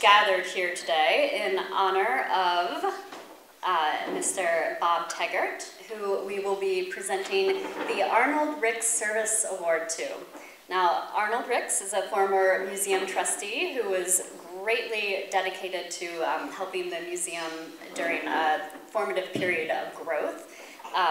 gathered here today in honor of Mr. Bob Taggart, who we will be presenting the Arnold Ricks Service Award to. Now, Arnold Ricks is a former museum trustee who was greatly dedicated to helping the museum during a formative period of growth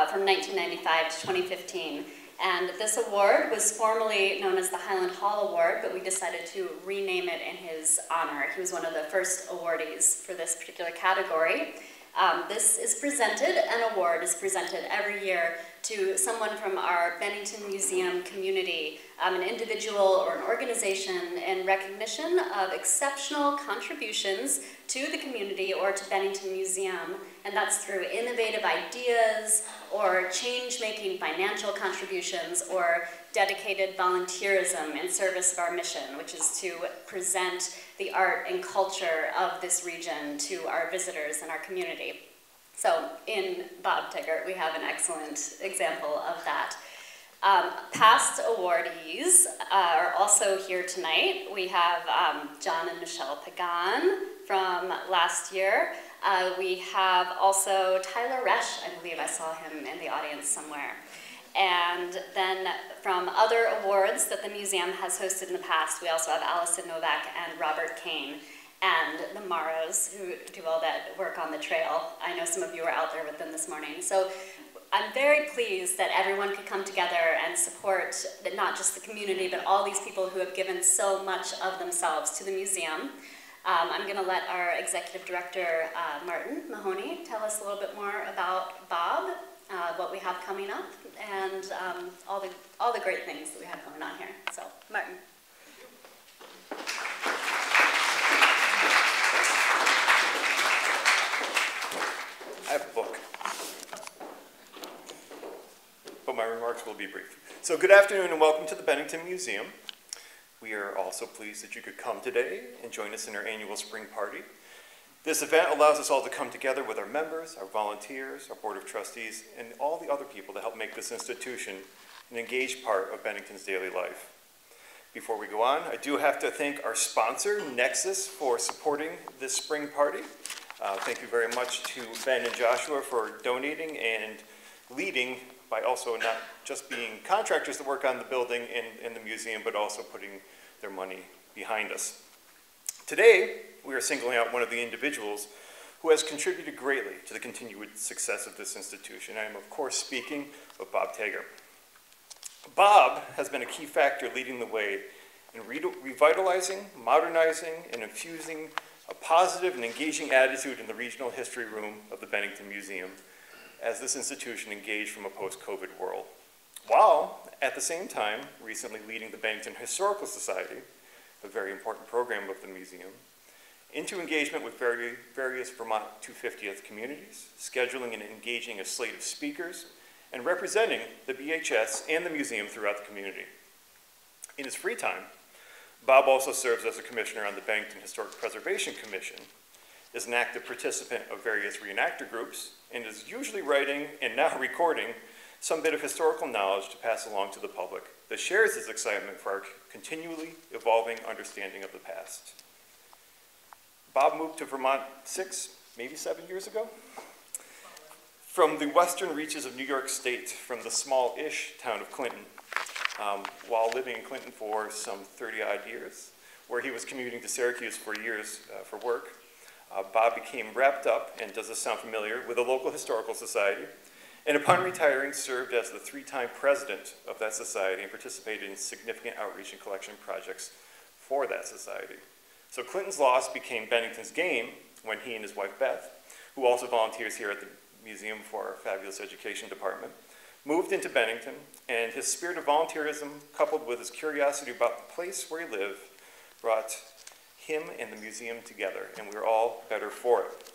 from 1995 to 2015. And this award was formerly known as the Highland Hall Award, but we decided to rename it in his honor. He was one of the first awardees for this particular category. This is presented, an award is presented every year to someone from our Bennington Museum community, an individual or an organization, in recognition of exceptional contributions to the community or to Bennington Museum, and that's through innovative ideas or change-making financial contributions or dedicated volunteerism in service of our mission, which is to present the art and culture of this region to our visitors and our community. So in Bob Taggart, we have an excellent example of that. Past awardees are also here tonight. We have John and Michelle Pagan from last year. We have also Tyler Resch, I believe I saw him in the audience somewhere. And then from other awards that the museum has hosted in the past, we also have Allison Novak and Robert Kane and the Maros, who do all that work on the trail. I know some of you were out there with them this morning. So I'm very pleased that everyone could come together and support not just the community, but all these people who have given so much of themselves to the museum. I'm going to let our executive director, Martin Mahoney, tell us a little bit more about Bob, what we have coming up, and all the great things that we have going on here. So, Martin. I have a book, but my remarks will be brief. So good afternoon and welcome to the Bennington Museum. We are also pleased that you could come today and join us in our annual spring party. This event allows us all to come together with our members, our volunteers, our board of trustees, and all the other people to help make this institution an engaged part of Bennington's daily life. Before we go on, I do have to thank our sponsor, Nexus, for supporting this spring party. Thank you very much to Ben and Joshua for donating and leading by also not just being contractors that work on the building and the museum, but also putting their money behind us. Today, we are singling out one of the individuals who has contributed greatly to the continued success of this institution. I am, of course, speaking of Bob Taggart. Bob has been a key factor leading the way in revitalizing, modernizing, and infusing a positive and engaging attitude in the regional history room of the Bennington Museum as this institution engaged from a post-COVID world, while at the same time recently leading the Bennington Historical Society, a very important program of the museum, into engagement with various Vermont 250th communities, scheduling and engaging a slate of speakers, and representing the BHS and the museum throughout the community. In his free time, Bob also serves as a commissioner on the Bennington Historic Preservation Commission, is an active participant of various reenactor groups, and is usually writing and now recording some bit of historical knowledge to pass along to the public that shares his excitement for our continually evolving understanding of the past. Bob moved to Vermont 6, maybe 7 years ago, from the western reaches of New York State, from the small-ish town of Clinton, while living in Clinton for some 30-odd years, where he was commuting to Syracuse for years for work. Bob became wrapped up, and does this sound familiar, with a local historical society, and upon retiring served as the 3-time president of that society and participated in significant outreach and collection projects for that society. So Clinton's loss became Bennington's gain when he and his wife Beth, who also volunteers here at the museum for our fabulous education department, moved into Bennington, and his spirit of volunteerism, coupled with his curiosity about the place where he lived, brought him and the museum together, and we're all better for it.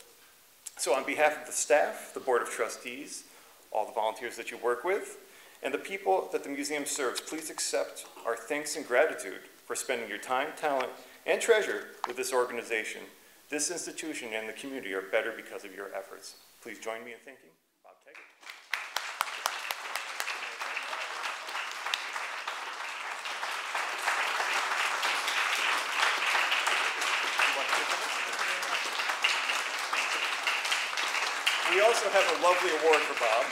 So on behalf of the staff, the board of trustees, all the volunteers that you work with, and the people that the museum serves, please accept our thanks and gratitude for spending your time, talent, and treasure with this organization. This institution and the community are better because of your efforts. Please join me in thanking Bob Taggart. You want to say something? We also have a lovely award for Bob,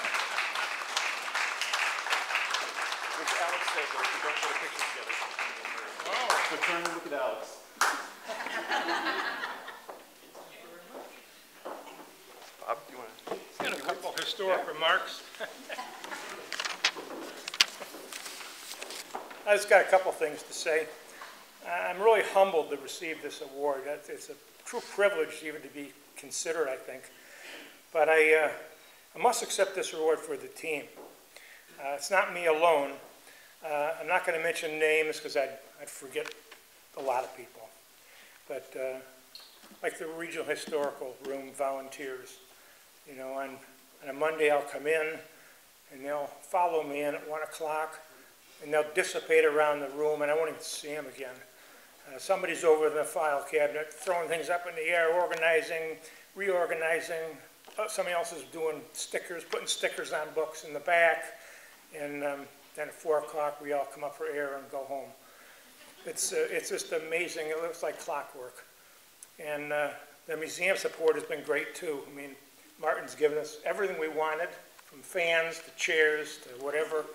which Alex said that if we don't put a picture together, she's going to get nervous. Oh. So turn and look at Alex. Bob, do you want to? Got a couple historic remarks. I just got a couple things to say. I'm really humbled to receive this award. It's a true privilege even to be considered, I think. But I must accept this award for the team. It's not me alone. I'm not going to mention names because I'd forget a lot of people. But like the Regional Historical Room volunteers, you know, on a Monday I'll come in and they'll follow me in at 1 o'clock and they'll dissipate around the room and I won't even see them again. Somebody's over in the file cabinet throwing things up in the air, organizing, reorganizing. Somebody else is doing stickers, putting stickers on books in the back. And then at 4 o'clock we all come up for air and go home. It's just amazing. It looks like clockwork. And the museum support has been great too. I mean, Martin's given us everything we wanted, from fans to chairs to whatever.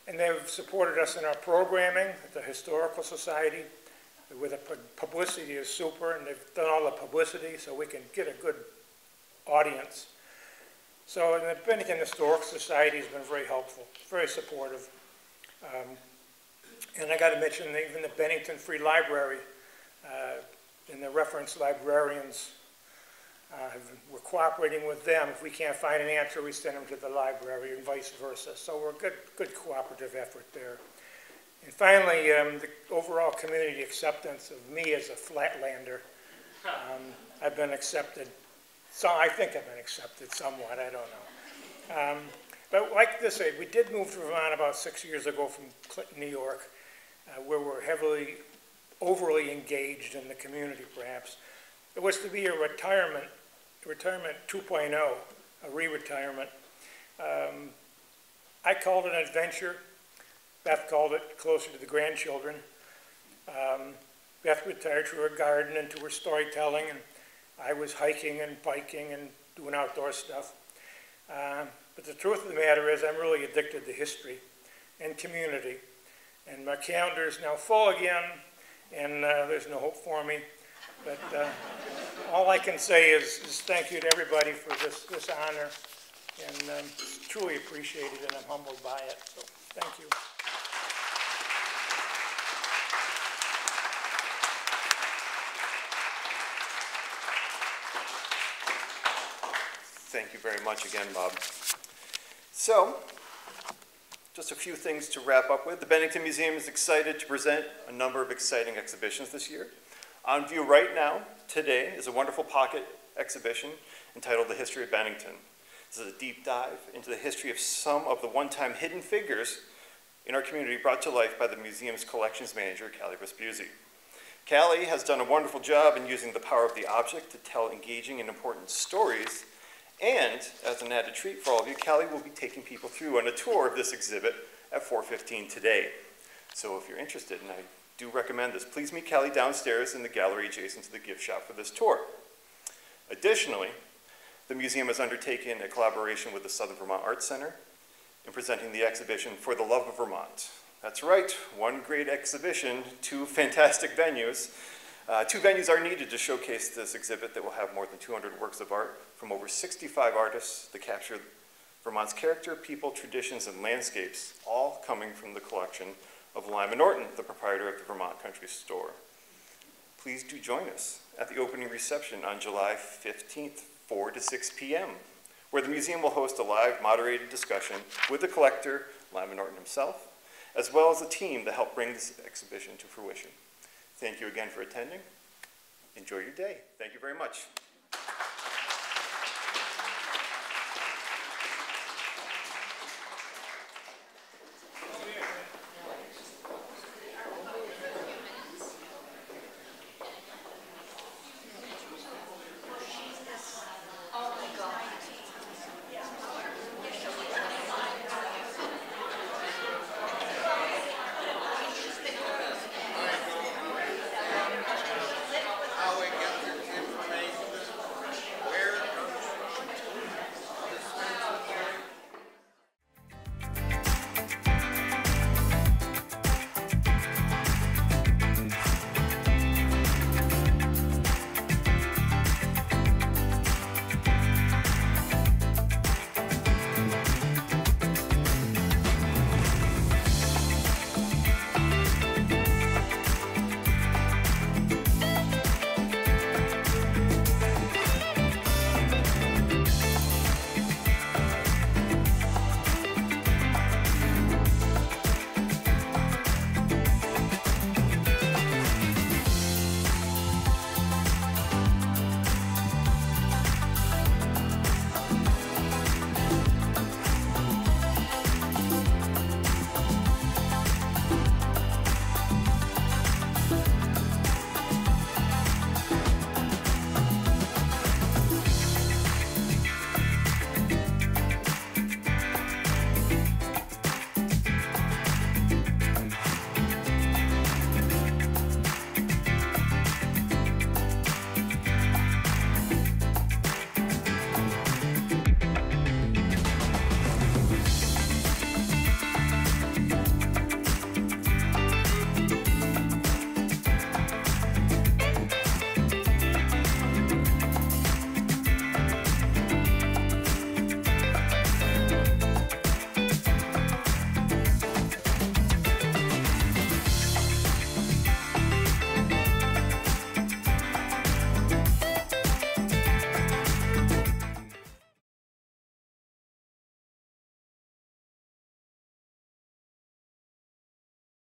And they've supported us in our programming at the Historical Society. With the publicity is super, and they've done all the publicity so we can get a good audience. So the Bennington Historical Society has been very helpful, very supportive. And I got to mention even the Bennington Free Library and the reference librarians. We're cooperating with them. If we can't find an answer, we send them to the library and vice versa. So we're a good cooperative effort there. And finally, the overall community acceptance of me as a Flatlander. I've been accepted. So I think I've been accepted somewhat. I don't know. But like this, we did move to Vermont about 6 years ago from Clinton, New York, where we're overly engaged in the community, perhaps. It was to be a retirement 2.0, a re-retirement. I called it an adventure. Beth called it closer to the grandchildren. Beth retired to her garden and to her storytelling, and I was hiking and biking and doing outdoor stuff. But the truth of the matter is I'm really addicted to history and community. And my calendar is now full again, and there's no hope for me. But all I can say is thank you to everybody for this honor, and truly appreciate it, and I'm humbled by it. So thank you. Thank you very much again, Bob. So, just a few things to wrap up with. The Bennington Museum is excited to present a number of exciting exhibitions this year. On view right now, today, is a wonderful pocket exhibition entitled The History of Bennington. This is a deep dive into the history of some of the one-time hidden figures in our community brought to life by the museum's collections manager, Callie Vespucci. Callie has done a wonderful job in using the power of the object to tell engaging and important stories. And, as an added treat for all of you, Callie will be taking people through on a tour of this exhibit at 4:15 today. So if you're interested, and I do recommend this, please meet Callie downstairs in the gallery adjacent to the gift shop for this tour. Additionally, the museum has undertaken a collaboration with the Southern Vermont Arts Center in presenting the exhibition For the Love of Vermont. That's right, one great exhibition, two fantastic venues. Two venues are needed to showcase this exhibit that will have more than 200 works of art from over 65 artists that capture Vermont's character, people, traditions, and landscapes, all coming from the collection of Lyman Norton, the proprietor of the Vermont Country Store. Please do join us at the opening reception on July 15th, 4 to 6 p.m., where the museum will host a live moderated discussion with the collector, Lyman Norton himself, as well as a team that helped bring this exhibition to fruition. Thank you again for attending. Enjoy your day. Thank you very much.